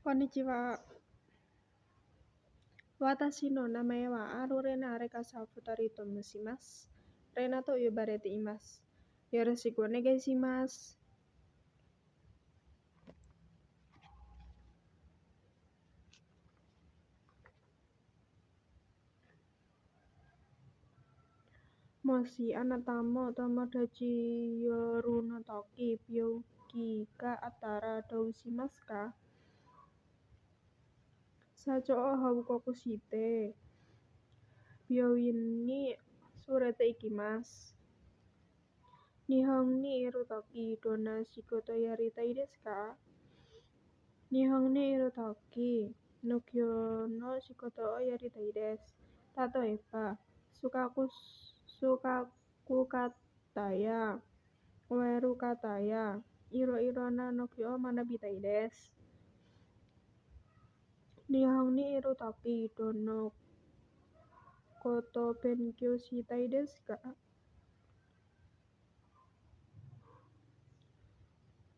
Konnichiwa. Watashi no namae wa Arurena Arekasa Futari to Musimasu. Rena to yobarete imasu. Yoroshiku onegai shimasu. Moshi anata mo tomodachi yoru no toki byouki ga attara dou shimasu ka? Sacho o haukoku shite byoin ni surete ikimasu. Nihon ni iru toki donna shigoto yaritai desu ka? Nihon ni iru toki nokyo no shigoto o yaritai desu. Tatoeba sukaku kata ya oeru kata ya iro na nokyo o manabitai desu. Nihon ni iru toki dono koto benkyou shitai desu ka?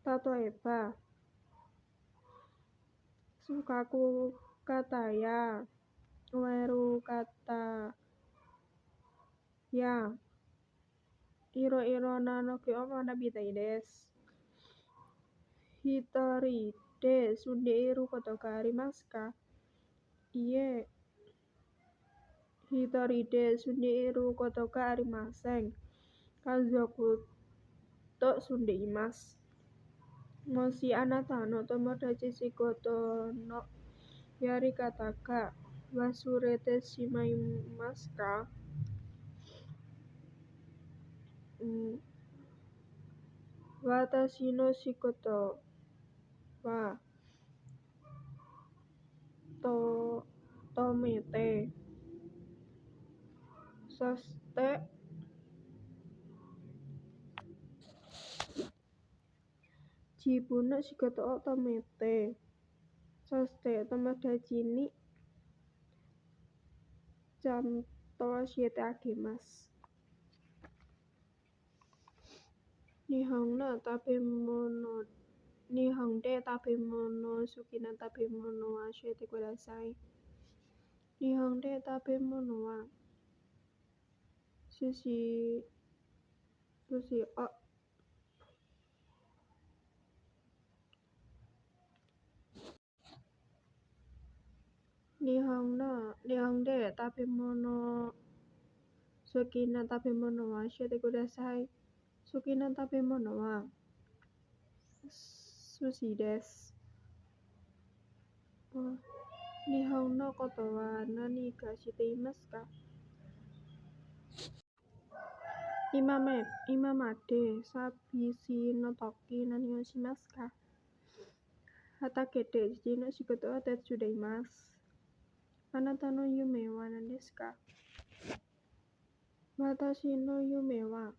Tatoeba sukaku kata ya oeru kata ya iro na nokyo o manabitai desu. Hitori de sundeiru koto ga arimasu ka? Iie. Hitori de sundeiru koto ga arimasen. Kazoku to sundeimasu. Moshi anata no tomodachi shigoto no yarikata ga wasurete shimaimasu ka? Watashi no shigoto wa tomete soshite jibun no shigoto o tomete soshite tomodachi ni chanto shiete agemasu. Nihon de tabemono suki na tabemono wa shiete kudasai. Nihon de tabemono wa sushi o Nihon de tabemono suki na tabemono wa shiete kudasai. Suki na tabemono wa sushi desu. Nihon no koto wa nani ga shiteimasu ka? Imamade sabishi no toki nani o shimasu ka? Hatake de jiji no shigoto wa tetsudaimasu. Anata no yume wa nan desu ka? Watashi no yume wa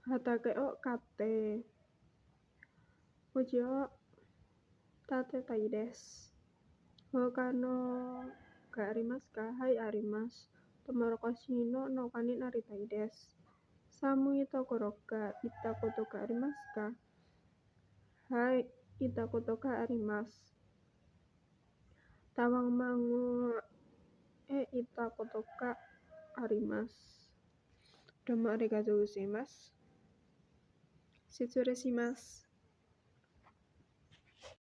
hatake o kate uji o tatetai desu. Hoka no ga arimasu ka? Hai arimasu. Tomorokoshi no noka ni naritai desu. Samui tokoro ga ita koto ga arimasu ka? Hai ita koto ga arimasu. Tawang mangu ita koto ga arimasu. Domo arigatou gozaimasu. Shitsurei shimasu.